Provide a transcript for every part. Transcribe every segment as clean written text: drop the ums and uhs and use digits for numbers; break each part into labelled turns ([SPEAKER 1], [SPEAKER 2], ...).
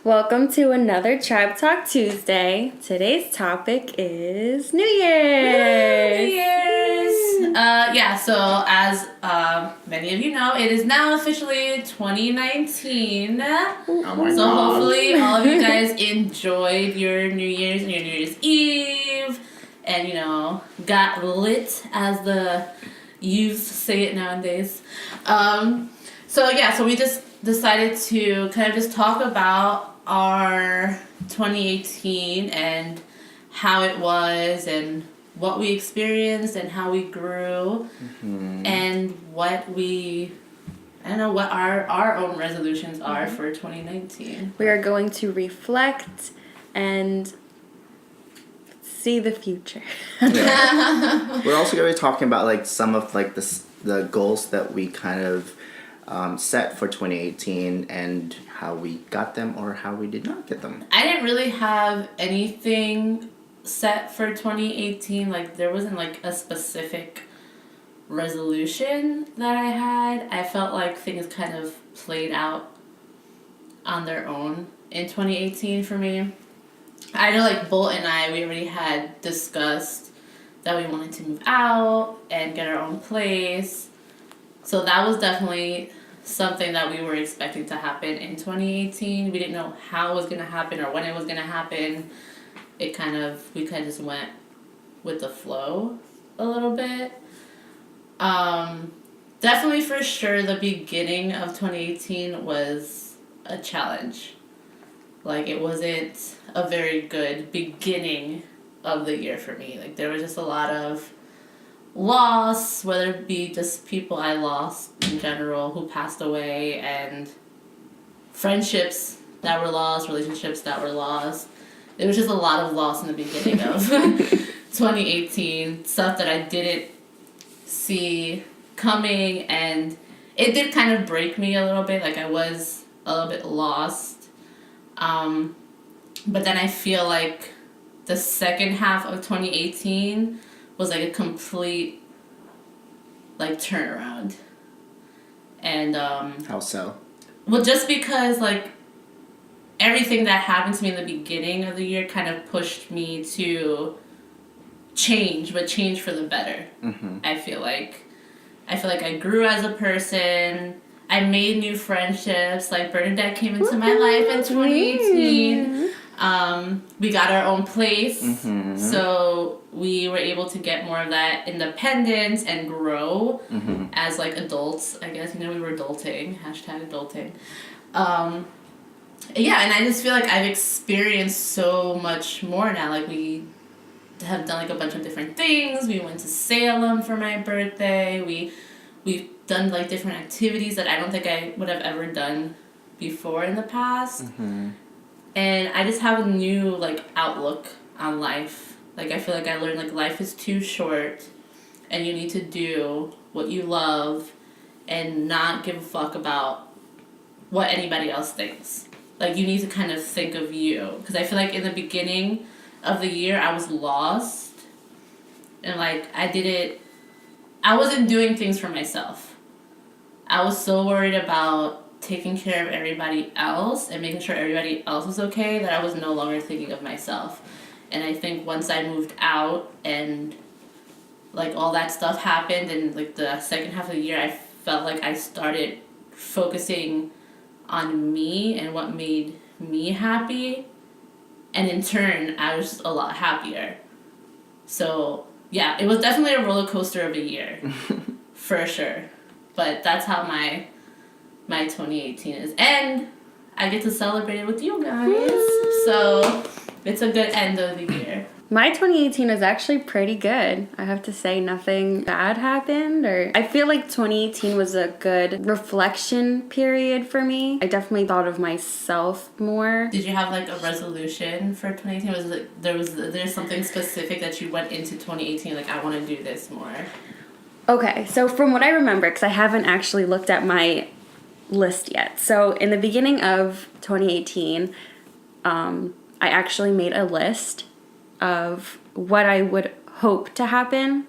[SPEAKER 1] Welcome to another Tribe Talk Tuesday. Today's topic is New Year's.
[SPEAKER 2] New Year's. So as many of you know, it is now officially 2019.
[SPEAKER 3] Oh my
[SPEAKER 2] So
[SPEAKER 3] God.
[SPEAKER 2] hopefully all of you guys enjoyed your New Year's and your New Year's Eve and, got lit, as the youth say it nowadays. So we just decided to kind of just talk about our 2018 and how it was and what we experienced and how we grew and what our own resolutions are for 2019.
[SPEAKER 1] We are going to reflect and see the future.
[SPEAKER 3] Yeah. We're also going to be talking about some of the goals that we kind of set for 2018 and how we got them or how we did not get them.
[SPEAKER 2] I didn't really have anything set for 2018. There wasn't a specific resolution that I had. I felt like things kind of played out on their own in 2018 for me. I know Bolt and I, we already had discussed that we wanted to move out and get our own place. So that was definitely something that we were expecting to happen in 2018. We didn't know how it was going to happen or when it was going to happen. We kind of just went with the flow a little bit. Definitely for sure the beginning of 2018 was a challenge. It wasn't a very good beginning of the year for me. There was just a lot of loss, whether it be just people I lost in general who passed away, and friendships that were lost, relationships that were lost. There was just a lot of loss in the beginning of 2018, stuff that I didn't see coming, and it did kind of break me a little bit. I was a little bit lost. But then I feel like the second half of 2018 was a complete turnaround. And
[SPEAKER 3] How so?
[SPEAKER 2] well, just because everything that happened to me in the beginning of the year kind of pushed me to change, but change for the better. I feel like I grew as a person. I made new friendships. Bernadette came into my life in 2018. We got our own place, so we were able to get more of that independence and grow as adults. I guess we were adulting. #adulting. And I just feel like I've experienced so much more now. We have done a bunch of different things. We went to Salem for my birthday. We've done different activities that I don't think I would have ever done before in the past. And I just have a new outlook on life. I feel like I learned life is too short and you need to do what you love and not give a fuck about what anybody else thinks. You need to kind of think of you. Because I feel in the beginning of the year I was lost and I wasn't doing things for myself. I was so worried about taking care of everybody else and making sure everybody else was okay that I was no longer thinking of myself. And I think once I moved out and all that stuff happened and the second half of the year, I felt I started focusing on me and what made me happy, and in turn I was just a lot happier. So yeah, it was definitely a roller coaster of a year for sure, but that's how my 2018 is, and I get to celebrate it with you guys. So it's a good end of the year.
[SPEAKER 1] My 2018 is actually pretty good. I have to say, nothing bad happened. I feel like 2018 was a good reflection period for me. I definitely thought of myself more.
[SPEAKER 2] Did you have a resolution for 2018? Was there something specific that you went into 2018 I want to do this more?
[SPEAKER 1] Okay, so from what I remember, because I haven't actually looked at my list yet. So in the beginning of 2018, I actually made a list of what I would hope to happen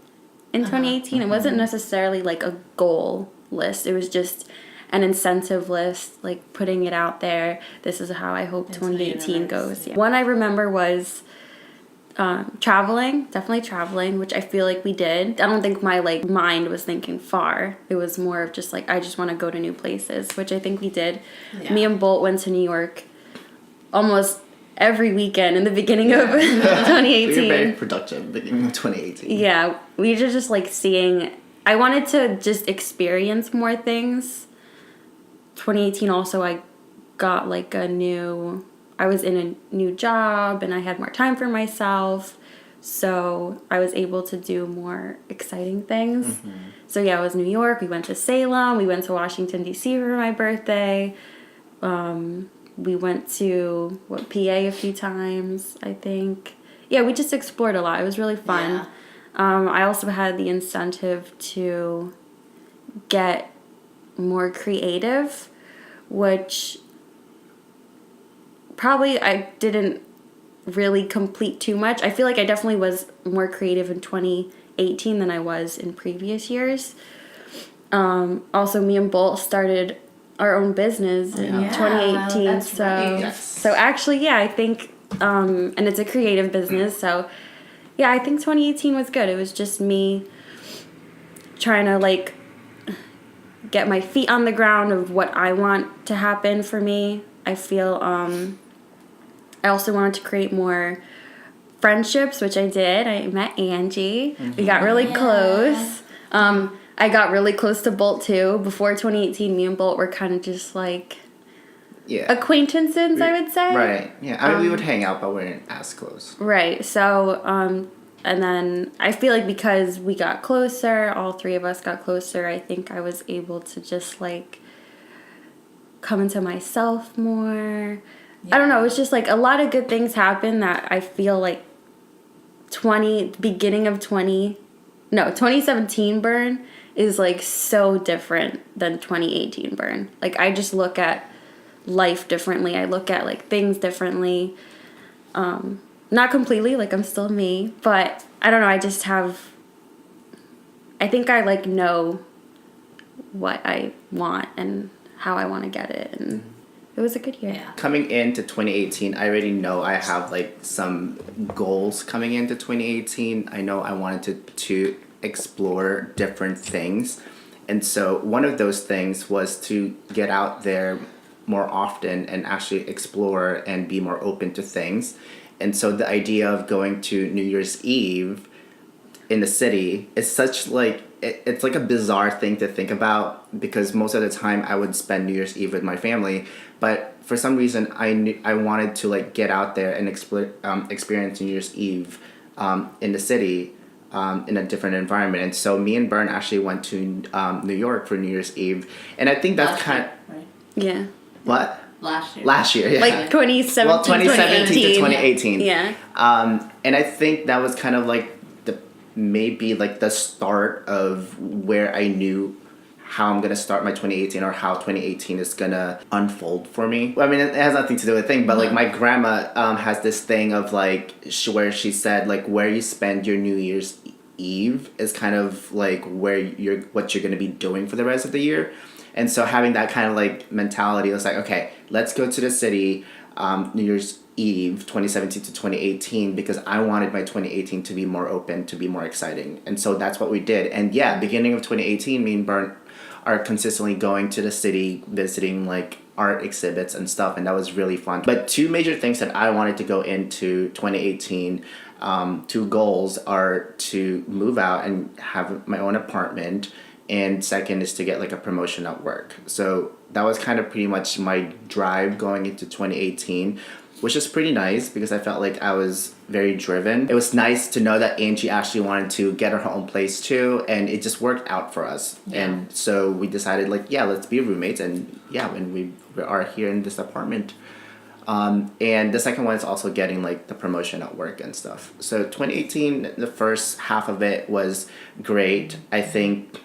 [SPEAKER 1] in 2018. It wasn't necessarily a goal list. It was just an incentive list, like putting it out there. This is how I hope
[SPEAKER 2] Into
[SPEAKER 1] 2018
[SPEAKER 2] the universe,
[SPEAKER 1] goes.
[SPEAKER 2] yeah.
[SPEAKER 1] One I remember was definitely traveling, which I feel like we did. I don't think my like mind was thinking far. It was more of just like, I just want to go to new places, which I think we did.
[SPEAKER 2] Yeah.
[SPEAKER 1] Me and Bolt went to New York almost every weekend in the beginning of
[SPEAKER 3] We were
[SPEAKER 1] 2018.
[SPEAKER 3] very productive beginning of 2018.
[SPEAKER 1] Yeah, we were just like seeing. I wanted to just experience more things. 2018 also, I got like I was in a new job and I had more time for myself. So I was able to do more exciting things.
[SPEAKER 3] Mm-hmm.
[SPEAKER 1] So yeah, it was New York. We went to Salem. We went to Washington, D.C. for my birthday. We went to PA a few times, I think. Yeah, we just explored a lot. It was really fun.
[SPEAKER 2] Yeah.
[SPEAKER 1] I also had the incentive to get more creative, which probably I didn't really complete too much. I feel like I definitely was more creative in 2018 than I was in previous years. Also, me and Bolt started our own business in
[SPEAKER 3] Yeah.
[SPEAKER 1] 2018.
[SPEAKER 2] That's
[SPEAKER 1] so,
[SPEAKER 2] right.
[SPEAKER 3] Yes.
[SPEAKER 1] so actually, yeah, I think, and it's a creative business. So, yeah, I think 2018 was good. It was just me trying to like get my feet on the ground of what I want to happen for me. I feel I also wanted to create more friendships, which I did. I met Angie. We got really close. I got really close to Bolt too. Before 2018, me and Bolt were kind of just like
[SPEAKER 3] Yeah.
[SPEAKER 1] acquaintances, I would say.
[SPEAKER 3] Right. Yeah. I mean, we would hang out, but we weren't as close.
[SPEAKER 1] Right. So, and then I feel like because we got closer, all three of us got closer, I think I was able to just like come into myself more. I don't know, it was just like a lot of good things happened that I feel like 2017 Burn is like so different than 2018 Burn. Like I just look at life differently. I look at like things differently. Not completely, like I'm still me, but I don't know, I think I like know what I want and how I want to get it, and it was a good year.
[SPEAKER 2] Yeah.
[SPEAKER 3] Coming into 2018, I already know I have like some goals coming into 2018. I know I wanted to explore different things. And so one of those things was to get out there more often and actually explore and be more open to things. And so the idea of going to New Year's Eve in the city is such like it's like a bizarre thing to think about, because most of the time I would spend New Year's Eve with my family, but for some reason I wanted to like get out there and experience New Year's Eve in the city in a different environment. And so me and Bern actually went to New York for New Year's Eve, and I think that's kind of
[SPEAKER 2] right?
[SPEAKER 1] Yeah.
[SPEAKER 3] what
[SPEAKER 2] Last year.
[SPEAKER 3] last year, yeah.
[SPEAKER 1] Like 2017,
[SPEAKER 3] well, 2017 to 2018.
[SPEAKER 1] Yeah.
[SPEAKER 3] And I think that was kind of like maybe like the start of where I knew how I'm gonna start my 2018 or how 2018 is gonna unfold for me. I mean, it has nothing to do with thing, but like my grandma has this thing of like where she said like where you spend your New Year's Eve is kind of like what you're gonna be doing for the rest of the year. And so having that kind of like mentality, it was like, okay, let's go to the city New Year's Eve 2017 to 2018, because I wanted my 2018 to be more open, to be more exciting. And so that's what we did. And yeah, beginning of 2018, me and Bern are consistently going to the city, visiting like art exhibits and stuff, and that was really fun. But two major things that I wanted to go into 2018, two goals are to move out and have my own apartment, and second is to get like a promotion at work. So that was kind of pretty much my drive going into 2018, which is pretty nice because I felt like I was very driven. It was nice to know that Angie actually wanted to get her own place too, and it just worked out for us.
[SPEAKER 2] Yeah.
[SPEAKER 3] And so we decided like, yeah, let's be roommates, and yeah, and we are here in this apartment. And the second one is also getting like the promotion at work and stuff. So 2018, the first half of it was great. I think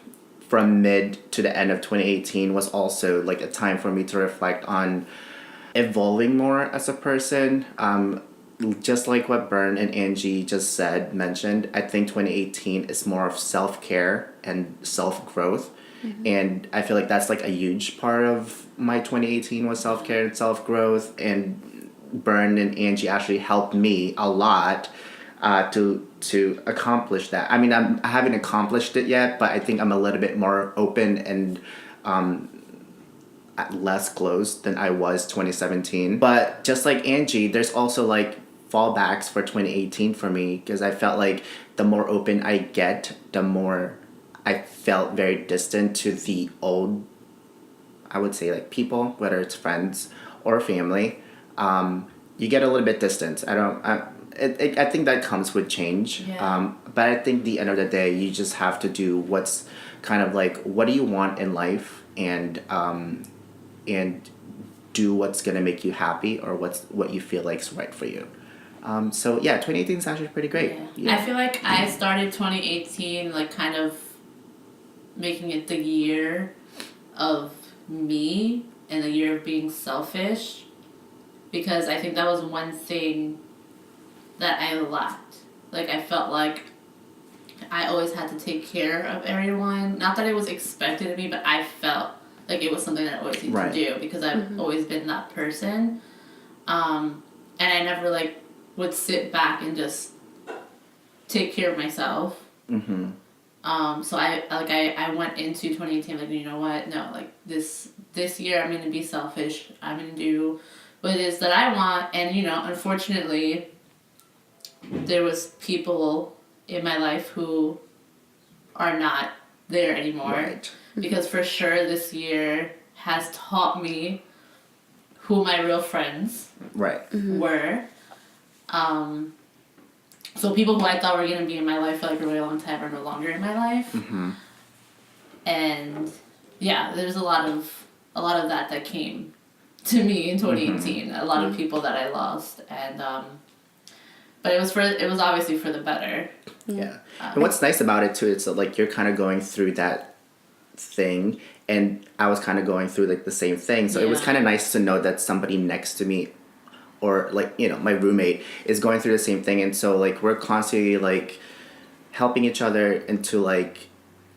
[SPEAKER 3] from mid to the end of 2018 was also like a time for me to reflect on evolving more as a person. Just like what Bern and Angie mentioned, I think 2018 is more of self-care and self-growth. And I feel like that's like a huge part of my 2018 was self-care and self-growth, and Bern and Angie actually helped me a lot to accomplish that. I mean, I haven't accomplished it yet, but I think I'm a little bit more open and less closed than I was 2017. But just like Angie, there's also like fallbacks for 2018 for me, because I felt like the more open I get, the more I felt very distant to the old, I would say, like people, whether it's friends or family. You get a little bit distant. I think that comes with change.
[SPEAKER 2] Yeah.
[SPEAKER 3] But I think the end of the day, you just have to do what's kind of like, what do you want in life, and do what's gonna make you happy, or what you feel like is right for you. So yeah, 2018 is actually pretty great.
[SPEAKER 2] Yeah. I feel like I started 2018 like kind of making it the year of me and the year of being selfish, because I think that was one thing that I lacked. Like, I felt like I always had to take care of everyone. Not that it was expected of me, but I felt like it was something that I always need to do, because I've always been that person. And I never like would sit back and just take care of myself.
[SPEAKER 3] Mm-hmm.
[SPEAKER 2] So I went into 2018 like, you know what? No, like this year I'm gonna be selfish. I'm gonna do what it is that I want. And unfortunately, there was people in my life who are not there anymore.
[SPEAKER 3] Right.
[SPEAKER 2] Because for sure this year has taught me who my real friends were. So people who I thought were going to be in my life for like a really long time are no longer in my life.
[SPEAKER 3] Mm-hmm.
[SPEAKER 2] And yeah, there's a lot of that came to me in 2018. A lot of people that I lost, and but it was obviously for the better.
[SPEAKER 3] Yeah. And what's nice about it too, it's like you're kind of going through that thing, and I was kind of going through like the same thing. So it was kind of nice to know that somebody next to me, or like my roommate, is going through the same thing, and so like we're constantly like helping each other into like,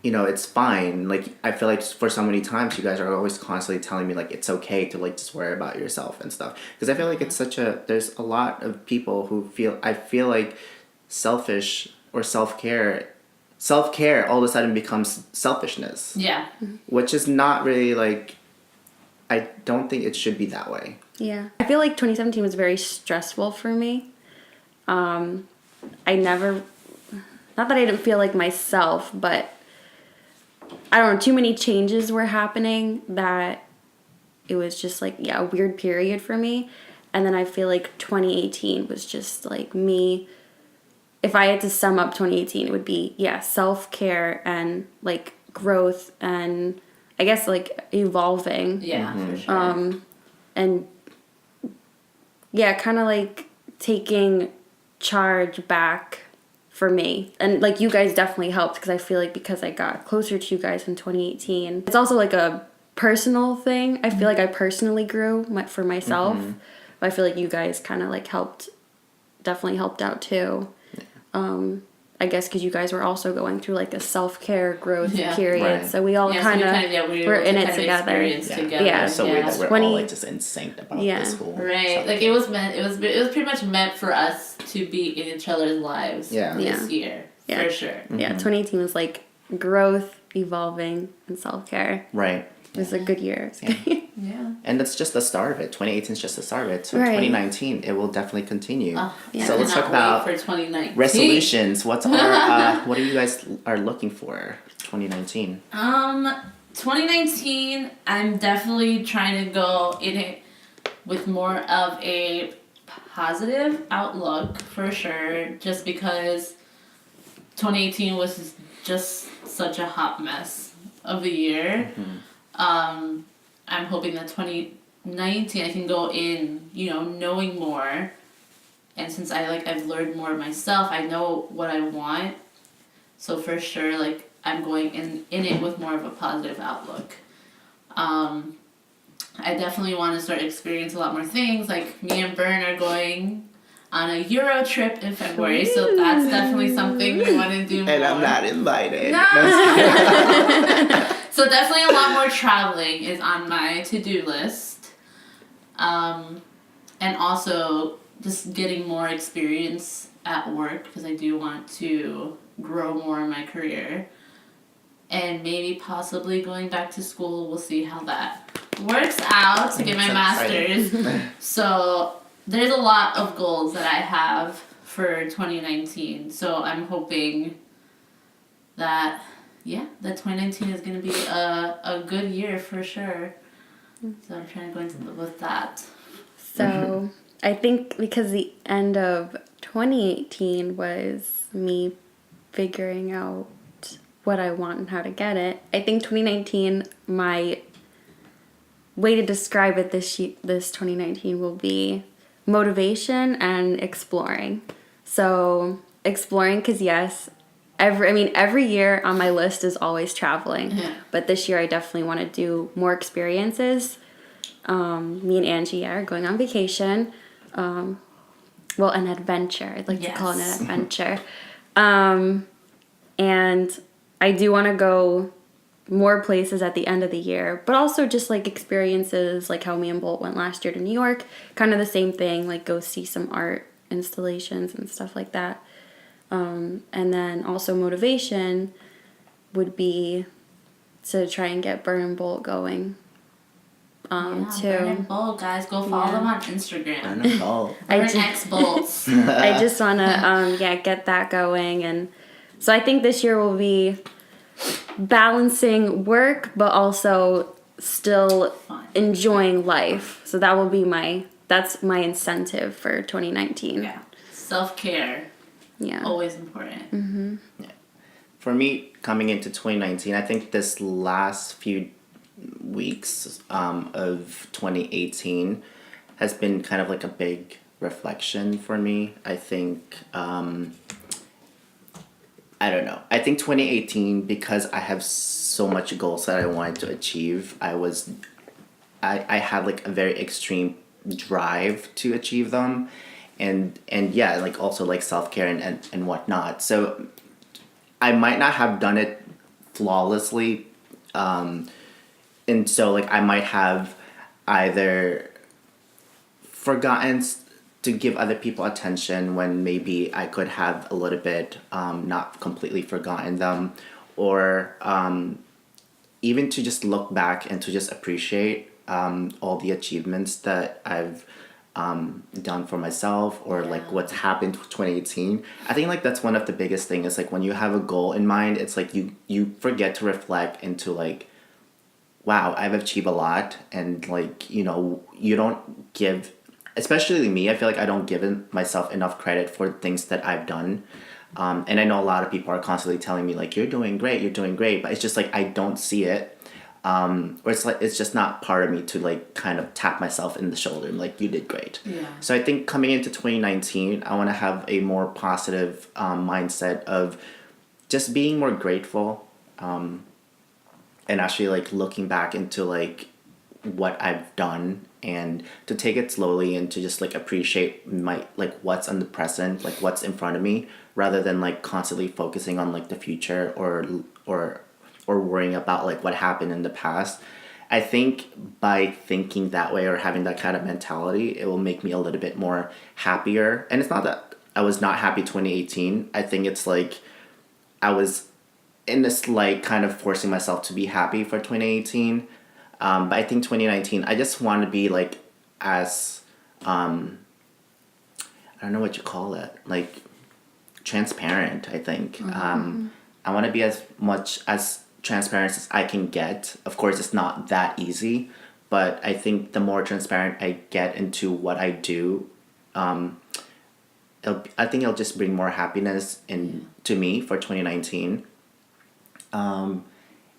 [SPEAKER 3] it's fine. Like I feel like for so many times you guys are always constantly telling me like it's okay to like just worry about yourself and stuff, because I feel like it's there's a lot of people who I feel like selfish or self-care all of a sudden becomes selfishness.
[SPEAKER 2] Yeah.
[SPEAKER 3] Which is not really like, I don't think it should be that way.
[SPEAKER 1] Yeah. I feel like 2017 was very stressful for me. I never, not that I didn't feel like myself, but I don't know, too many changes were happening that it was just like, a weird period for me. And then I feel like 2018 was just like me. If I had to sum up 2018, it would be, self-care and like growth and I guess like evolving.
[SPEAKER 2] Yeah, for sure.
[SPEAKER 1] And kind of like taking charge back for me. And like you guys definitely helped, because I feel like because I got closer to you guys in 2018. It's also like a personal thing. I feel like I personally grew for myself. But I feel like you guys kind of like definitely helped out too. I guess because you guys were also going through like a self-care growth period.
[SPEAKER 3] Right.
[SPEAKER 1] So we all kind of were in it together.
[SPEAKER 3] Yeah. So weird that we're all like just in sync about this whole
[SPEAKER 2] right. Like it was pretty much meant for us to be in each other's lives this year. For sure.
[SPEAKER 1] Yeah, 2018 was like growth, evolving, and self-care.
[SPEAKER 3] Right.
[SPEAKER 1] It was a good year.
[SPEAKER 2] Yeah.
[SPEAKER 3] And that's just the start of it. 2018 is just the start of it. So
[SPEAKER 1] Right.
[SPEAKER 3] 2019, it will definitely continue.
[SPEAKER 2] So
[SPEAKER 3] let's talk about
[SPEAKER 2] for 2019
[SPEAKER 3] resolutions. What's our what do you guys are looking for 2019?
[SPEAKER 2] 2019, I'm definitely trying to go in it with more of a positive outlook for sure, just because 2018 was just such a hot mess of a year. I'm hoping that 2019 I can go in, knowing more, and since I've learned more myself, I know what I want. So for sure, like I'm going in it with more of a positive outlook. I definitely want to start experiencing a lot more things. Like me and Bern are going on a Euro trip in February, so that's definitely something we want to do more.
[SPEAKER 3] And I'm not invited.
[SPEAKER 2] No. So definitely a lot more traveling is on my to-do list. And also just getting more experience at work because I do want to grow more in my career. And maybe possibly going back to school. We'll see how that works out to get my master's. So there's a lot of goals that I have for 2019. So I'm hoping that, that 2019 is going to be a good year for sure. So I'm trying to go into with that.
[SPEAKER 1] So I think because the end of 2018 was me figuring out what I want and how to get it. I think 2019, my way to describe it this 2019 will be motivation and exploring. So exploring, because yes, every year on my list is always traveling.
[SPEAKER 2] Yeah.
[SPEAKER 1] But this year I definitely want to do more experiences. Me and Angie are going on vacation. An adventure. I'd like to call it an adventure. And I do want to go more places at the end of the year, but also just like experiences like how me and Bolt went last year to New York, kind of the same thing, like go see some art installations and stuff like that. And then also motivation would be to try and get Burn and Bolt going.
[SPEAKER 2] Burn and Bolt, guys, go follow them on Instagram.
[SPEAKER 3] Burn and Bolt.
[SPEAKER 2] Burn X Bolts.
[SPEAKER 1] I just want to get that going, and so I think this year will be balancing work but also still enjoying life. So that will be that's my incentive for 2019.
[SPEAKER 2] Yeah. Self-care.
[SPEAKER 1] Yeah.
[SPEAKER 2] Always important.
[SPEAKER 1] Mm-hmm.
[SPEAKER 3] Yeah. For me, coming into 2019, I think this last few weeks of 2018 has been kind of like a big reflection for me. I think I don't know. I think 2018, because I have so much goals that I wanted to achieve, I had like a very extreme drive to achieve them, and yeah, like also like self-care and whatnot. So I might not have done it flawlessly, and so like I might have either forgotten to give other people attention when maybe I could have a little bit not completely forgotten them, or even to just look back and to just appreciate all the achievements that I've done for myself, or like what's happened with 2018. I think like that's one of the biggest things is like when you have a goal in mind, it's like you forget to reflect into like, wow, I've achieved a lot, and like, you know, you don't give, especially me, I feel like I don't give myself enough credit for things that I've done. And I know a lot of people are constantly telling me like, you're doing great, but it's just like I don't see it. Or it's like it's just not part of me to like kind of tap myself in the shoulder and like, you did great.
[SPEAKER 2] Yeah.
[SPEAKER 3] So I think coming into 2019, I want to have a more positive mindset of just being more grateful, and actually like looking back into like what I've done, and to take it slowly and to just like appreciate my like what's on the present, like what's in front of me, rather than like constantly focusing on like the future or worrying about like what happened in the past. I think by thinking that way or having that kind of mentality, it will make me a little bit more happier. And it's not that I was not happy 2018. I think it's like I was in this like kind of forcing myself to be happy for 2018. But I think 2019, I just want to be like as, I don't know what you call it, like transparent, I think.
[SPEAKER 1] Mm-hmm.
[SPEAKER 3] I want to be as much as transparent as I can get. Of course, it's not that easy, but I think the more transparent I get into what I do, I think it'll just bring more happiness to me for 2019.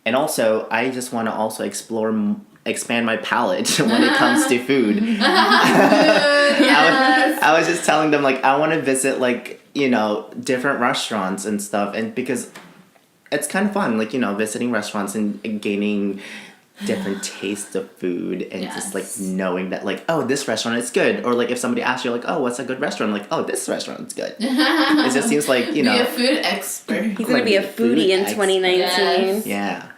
[SPEAKER 3] And also, I just want to also expand my palate when it comes to food. I was just telling them, like, I want to visit, like, you know, different restaurants and stuff. And because it's kind of fun, like, you know, visiting restaurants and gaining different tastes of food, and just, like, knowing that, like, oh, this restaurant is good. Or, like, if somebody asks you, like, oh, what's a good restaurant? Like, oh, this restaurant's good. It just seems like, you know.
[SPEAKER 2] Be a food expert.
[SPEAKER 1] He's going to be a foodie in 2019.
[SPEAKER 2] Yes.
[SPEAKER 3] Yeah.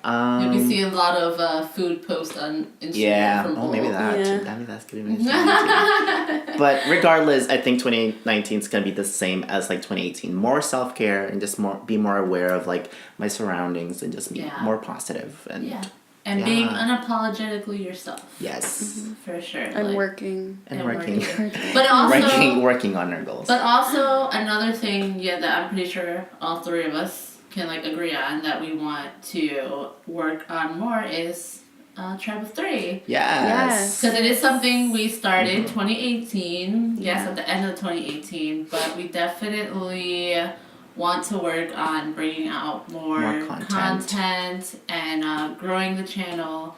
[SPEAKER 2] You'll be seeing a lot of food posts on Instagram.
[SPEAKER 3] Yeah.
[SPEAKER 2] From
[SPEAKER 3] Oh, maybe
[SPEAKER 2] Lowell.
[SPEAKER 3] that.
[SPEAKER 1] Yeah.
[SPEAKER 3] Maybe that's gonna be my 2019. But regardless, I think 2019 is gonna be the same as like 2018. More self care and just be more aware of like my surroundings and just be
[SPEAKER 2] Yeah.
[SPEAKER 3] more positive and
[SPEAKER 2] Yeah. And
[SPEAKER 3] Yeah.
[SPEAKER 2] being unapologetically yourself.
[SPEAKER 3] yes,
[SPEAKER 2] For sure.
[SPEAKER 1] And
[SPEAKER 2] like-
[SPEAKER 1] working.
[SPEAKER 3] and
[SPEAKER 2] And
[SPEAKER 3] working,
[SPEAKER 2] But also,
[SPEAKER 3] working on our goals.
[SPEAKER 2] but also another thing, that I'm pretty sure all three of us can like agree on that we want to work on more is Tribe of Three.
[SPEAKER 3] Yes.
[SPEAKER 2] Because it is something we started
[SPEAKER 3] Mm-hmm.
[SPEAKER 2] 2018. Yes,
[SPEAKER 1] Yeah.
[SPEAKER 2] at the end of 2018, but we definitely want to work on bringing out more content and growing the channel,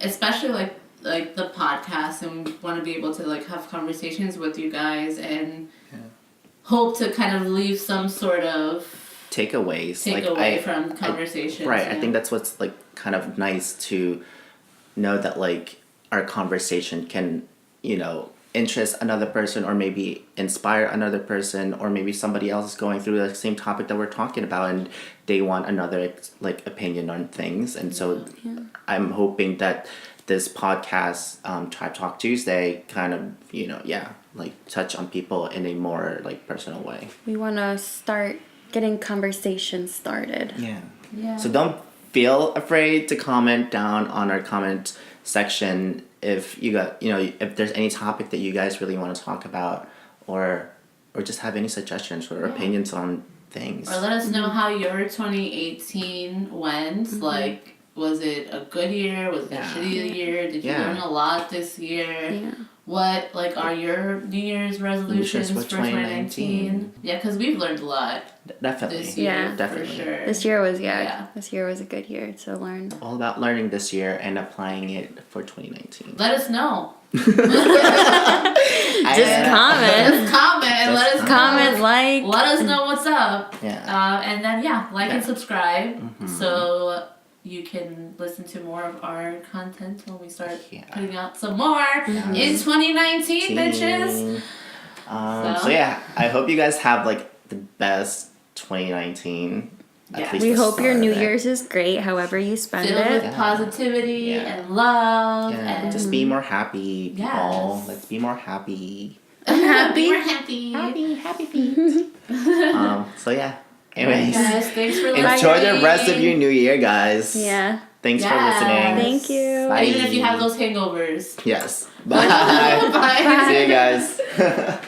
[SPEAKER 2] especially like the podcast, and we want to be able to like have conversations with you guys and hope to kind of leave some sort of
[SPEAKER 3] Takeaways.
[SPEAKER 2] from conversations.
[SPEAKER 3] Right. I think that's what's like kind of nice to know that like our conversation can, interest another person or maybe inspire another person or maybe somebody else is going through the same topic that we're talking about and they want another like opinion on things. And so I'm hoping that this podcast, Tribe Talk Tuesday, kind of, like touch on people in a more like personal way.
[SPEAKER 1] We want to start getting conversations started.
[SPEAKER 3] Yeah.
[SPEAKER 2] Yeah.
[SPEAKER 3] So don't feel afraid to comment down on our comment section if you got, if there's any topic that you guys really want to talk about or just have any suggestions or opinions on things.
[SPEAKER 2] Or let us know how your 2018 went. Like, was it a good year? Was it a shitty year? Did you learn a lot this year?
[SPEAKER 1] Yeah.
[SPEAKER 2] What, are your New Year's resolutions for 2019? Yeah, because we've learned a lot
[SPEAKER 3] Definitely.
[SPEAKER 2] this year,
[SPEAKER 1] Yeah.
[SPEAKER 3] Definitely.
[SPEAKER 2] for sure.
[SPEAKER 1] This year was
[SPEAKER 2] Yeah.
[SPEAKER 1] This year was a good year to learn.
[SPEAKER 3] All about learning this year and applying it for 2019.
[SPEAKER 2] Let us know.
[SPEAKER 1] Just comment.
[SPEAKER 2] Just comment and let us
[SPEAKER 1] Comment,
[SPEAKER 2] know.
[SPEAKER 1] like.
[SPEAKER 2] Let us know what's up.
[SPEAKER 3] Yeah.
[SPEAKER 2] And then, like and subscribe
[SPEAKER 3] Mm-hmm.
[SPEAKER 2] so you can listen to more of our content when we start
[SPEAKER 3] Yeah.
[SPEAKER 2] putting out some more in 2019, bitches.
[SPEAKER 3] So yeah, I hope you guys have like the best 2019.
[SPEAKER 2] Yeah.
[SPEAKER 3] At least
[SPEAKER 1] We
[SPEAKER 3] the
[SPEAKER 1] hope your
[SPEAKER 3] start
[SPEAKER 1] New
[SPEAKER 3] of it.
[SPEAKER 1] Year's is great, however you spend
[SPEAKER 2] Filled with
[SPEAKER 1] it.
[SPEAKER 2] positivity
[SPEAKER 3] Yeah.
[SPEAKER 2] and love
[SPEAKER 3] Yeah,
[SPEAKER 2] and
[SPEAKER 3] just be more happy, people.
[SPEAKER 2] Yes.
[SPEAKER 3] Let's be more happy.
[SPEAKER 2] happy. We're happy.
[SPEAKER 3] Happy feet. So yeah. Anyways,
[SPEAKER 2] Guys, thanks for listening.
[SPEAKER 3] enjoy the rest of your new year, guys.
[SPEAKER 1] Yeah.
[SPEAKER 3] Thanks for
[SPEAKER 2] Yes.
[SPEAKER 3] listening.
[SPEAKER 1] Thank you.
[SPEAKER 3] Bye.
[SPEAKER 2] Even if you have those hangovers.
[SPEAKER 3] Yes. Bye.
[SPEAKER 2] Bye.
[SPEAKER 3] See you guys.